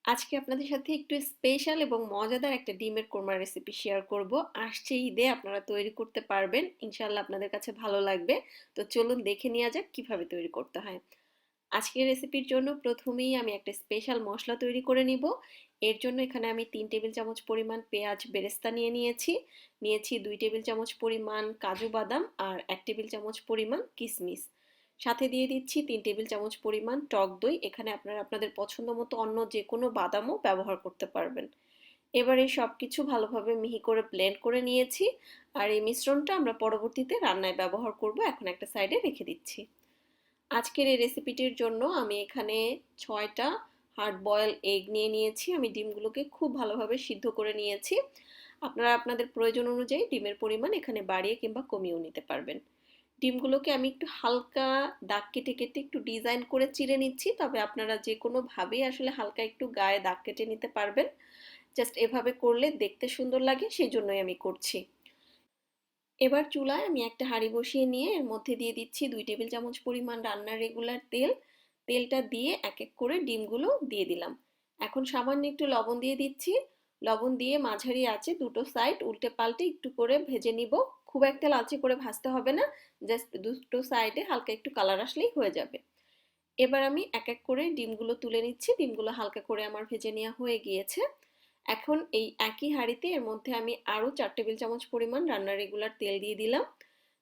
আজকে আপনাদের সাথে একটু স্পেশাল এবং মজাদার একটা ডিমের কোরমার রেসিপি শেয়ার করব। আসছে ঈদে আপনারা তৈরি করতে পারবেন, ইনশাল্লাহ আপনাদের কাছে ভালো লাগবে। তো চলুন দেখে নেওয়া যাক কিভাবে তৈরি করতে হয়। আজকের রেসিপির জন্য প্রথমেই আমি একটা স্পেশাল মশলা তৈরি করে নিব। এর জন্য এখানে আমি 3 টেবিল চামচ পরিমাণ পেঁয়াজ বেরেস্তা নিয়েছি। নিয়েছি 2 টেবিল চামচ পরিমাণ কাজু বাদাম আর 1 টেবিল চামচ পরিমাণ কিশমিশ। সাথে দিয়ে দিচ্ছি 3 টেবিল চামচ পরিমাণ টক দই। এখানে আপনারা আপনাদের পছন্দ মতো অন্য যে কোনো বাদামও ব্যবহার করতে পারবেন। এবার এই সব কিছু ভালোভাবে মিহি করে ব্লেন্ড করে নিয়েছি। আর এই মিশ্রণটা আমরা পরবর্তীতে রান্নায় ব্যবহার করব, এখন একটা সাইডে রেখে দিচ্ছি। আজকের এই রেসিপিটির জন্য আমি এখানে 6টা হার্ড বয়েল এগ নিয়েছি। আমি ডিমগুলোকে খুব ভালোভাবে সিদ্ধ করে নিয়েছি। আপনারা আপনাদের প্রয়োজন অনুযায়ী ডিমের পরিমাণ এখানে বাড়িয়ে কিংবা কমিয়েও নিতে পারবেন। ডিমগুলোকে আমি একটু হালকা দাগ কেটে কেটে একটু ডিজাইন করে চিড়ে নিচ্ছি, তবে আপনারা যে কোনোভাবেই আসলে হালকা একটু গায়ে দাগ কেটে নিতে পারবেন। জাস্ট এভাবে করলে দেখতে সুন্দর লাগে, সেই জন্যই আমি করছি। এবার চুলায় আমি একটা হাঁড়ি বসিয়ে নিয়ে এর মধ্যে দিয়ে দিচ্ছি 2 টেবিল চামচ পরিমাণ রান্নার রেগুলার তেল। তেলটা দিয়ে এক এক করে ডিমগুলো দিয়ে দিলাম। এখন সামান্য একটু লবণ দিয়ে দিচ্ছি। লবণ দিয়ে মাঝারি আঁচে দুটো সাইড উল্টে পাল্টে একটু করে ভেজে নিব। খুব একটা লালচে করে ভাজতে হবে না, জাস্ট দুটো সাইডে হালকা একটু কালার আসলেই হয়ে যাবে। এবার আমি এক এক করে ডিমগুলো তুলে নিচ্ছি। ডিমগুলো হালকা করে আমার ভেজে নেওয়া হয়ে গিয়েছে। এখন এই একই হাঁড়িতে এর মধ্যে আমি আরও 4 টেবিল চামচ পরিমাণ রান্নার রেগুলার তেল দিয়ে দিলাম।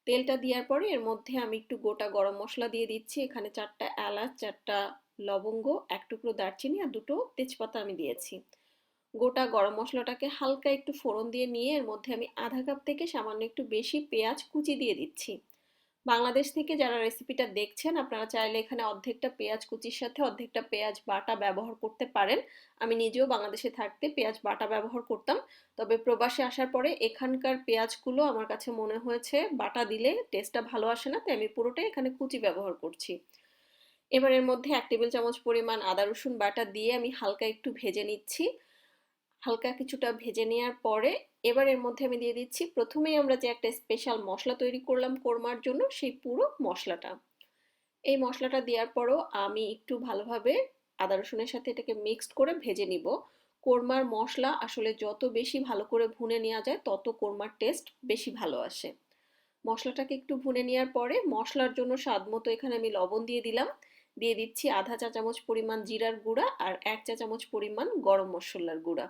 তেলটা দেওয়ার পরে এর মধ্যে আমি একটু গোটা গরম মশলা দিয়ে দিচ্ছি। এখানে 4টা এলাচ, 4টা লবঙ্গ, এক টুকরো দারচিনি আর দুটো তেজপাতা আমি দিয়েছি। গোটা গরম মশলাটাকে হালকা একটু ফোড়ন দিয়ে নিয়ে এর মধ্যে আমি আধা কাপ থেকে সামান্য একটু বেশি পেঁয়াজ কুচি দিয়ে দিচ্ছি। বাংলাদেশ থেকে যারা রেসিপিটা দেখছেন আপনারা চাইলে এখানে অর্ধেকটা পেঁয়াজ কুচির সাথে অর্ধেকটা পেঁয়াজ বাটা ব্যবহার করতে পারেন। আমি নিজেও বাংলাদেশে থাকতে পেঁয়াজ বাটা ব্যবহার করতাম, তবে প্রবাসে আসার পরে এখানকার পেঁয়াজগুলো আমার কাছে মনে হয়েছে বাটা দিলে টেস্টটা ভালো আসে না, তাই আমি পুরোটাই এখানে কুচি ব্যবহার করছি। এবার এর মধ্যে 1 টেবিল চামচ পরিমাণ আদা রসুন বাটা দিয়ে আমি হালকা একটু ভেজে নিচ্ছি। হালকা কিছুটা ভেজে নেওয়ার পরে এবার এর মধ্যে আমি দিয়ে দিচ্ছি প্রথমেই আমরা যে একটা স্পেশাল মশলা তৈরি করলাম কোরমার জন্য, সেই পুরো মশলাটা। এই মশলাটা দেওয়ার পরও আমি একটু ভালোভাবে আদা রসুনের সাথে এটাকে মিক্সড করে ভেজে নিব। কোরমার মশলা আসলে যত বেশি ভালো করে ভুনে নেওয়া যায় তত কোরমার টেস্ট বেশি ভালো আসে। মশলাটাকে একটু ভুনে নেওয়ার পরে মশলার জন্য স্বাদ মতো এখানে আমি লবণ দিয়ে দিলাম। দিয়ে দিচ্ছি আধা চা চামচ পরিমাণ জিরার গুঁড়া আর 1 চা চামচ পরিমাণ গরম মশলার গুঁড়া।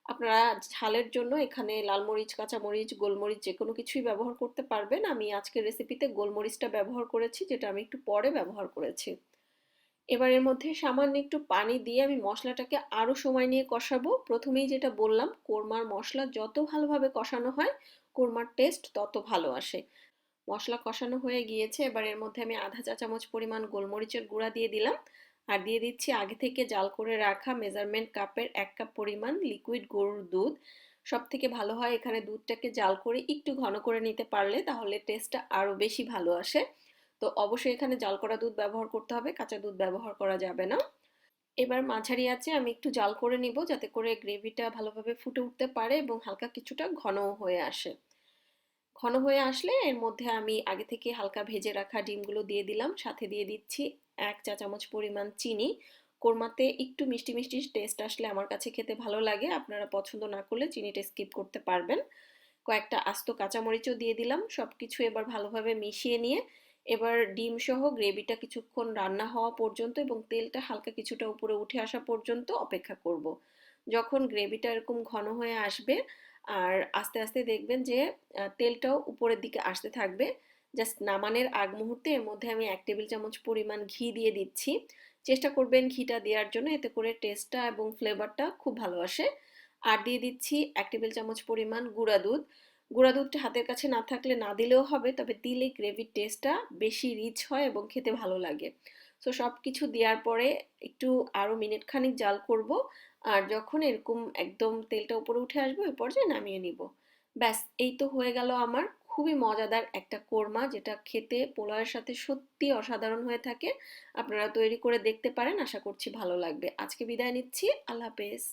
আপনারা ঝালের জন্য এখানে লাল মরিচ, কাঁচামরিচ, গোলমরিচ যে কোনো কিছুই ব্যবহার করতে পারবেন। আমি আজকের রেসিপিতে গোলমরিচটা ব্যবহার করেছি, যেটা আমি একটু পরে ব্যবহার করেছি। এবার এর মধ্যে সামান্য একটু পানি দিয়ে আমি মশলাটাকে আরো সময় নিয়ে কষাবো। প্রথমেই যেটা বললাম, কোরমার মশলা যত ভালোভাবে কষানো হয় কোরমার টেস্ট তত ভালো আসে। মশলা কষানো হয়ে গিয়েছে, এবার এর মধ্যে আমি আধা চা চামচ পরিমাণ গোলমরিচের গুঁড়া দিয়ে দিলাম। আর দিয়ে দিচ্ছি আগে থেকে জাল করে রাখা মেজারমেন্ট কাপের 1 কাপ পরিমাণ লিকুইড গরুর দুধ। সব থেকে ভালো হয় এখানে দুধটাকে জাল করে একটু ঘন করে নিতে পারলে, তাহলে টেস্টটা আরো বেশি ভালো আসে। তো অবশ্যই এখানে জাল করা দুধ ব্যবহার করতে হবে, কাঁচা দুধ ব্যবহার করা যাবে না। এবার মাঝারি আঁচে আমি একটু জাল করে নিব, যাতে করে গ্রেভিটা ভালোভাবে ফুটে উঠতে পারে এবং হালকা কিছুটা ঘনও হয়ে আসে। ঘন হয়ে আসলে এর মধ্যে আমি আগে থেকে হালকা ভেজে রাখা ডিমগুলো দিয়ে দিলাম। সাথে দিয়ে দিচ্ছি 1 চা চামচ পরিমাণ চিনি। কোরমাতে একটু মিষ্টি মিষ্টি টেস্ট আসলে আমার কাছে খেতে ভালো লাগে, আপনারা পছন্দ না করলে চিনিটা স্কিপ করতে পারবেন। কয়েকটা আস্ত কাঁচামরিচও দিয়ে দিলাম। সবকিছু এবার ভালোভাবে মিশিয়ে নিয়ে এবার ডিম সহ গ্রেভিটা কিছুক্ষণ রান্না হওয়া পর্যন্ত এবং তেলটা হালকা কিছুটা উপরে উঠে আসা পর্যন্ত অপেক্ষা করব। যখন গ্রেভিটা এরকম ঘন হয়ে আসবে আর আস্তে আস্তে দেখবেন যে তেলটাও উপরের দিকে আসতে থাকবে, জাস্ট নামানোর আগ মুহূর্তে এর মধ্যে আমি 1 টেবিল চামচ পরিমাণ ঘি দিয়ে দিচ্ছি। চেষ্টা করবেন ঘিটা দেওয়ার জন্য, এতে করে টেস্টটা এবং ফ্লেভারটা খুব ভালো আসে। আর দিয়ে দিচ্ছি 1 টেবিল চামচ পরিমাণ গুঁড়া দুধ। গুঁড়া দুধটা হাতের কাছে না থাকলে না দিলেও হবে, তবে দিলে গ্রেভির টেস্টটা বেশি রিচ হয় এবং খেতে ভালো লাগে। সো সব কিছু দেওয়ার পরে একটু আরও মিনিট খানিক জাল করব। আর যখন এরকম একদম তেলটা উপরে উঠে আসবে ওই পর্যায়ে নামিয়ে নিব। ব্যাস, এই তো হয়ে গেল আমার খুবই মজাদার একটা কোরমা, যেটা খেতে পোলাওয়ের সাথে সত্যি অসাধারণ হয়ে থাকে। আপনারা তৈরি করে দেখতে পারেন, আশা করছি ভালো লাগবে। আজকে বিদায় নিচ্ছি, আল্লাহ হাফেজ।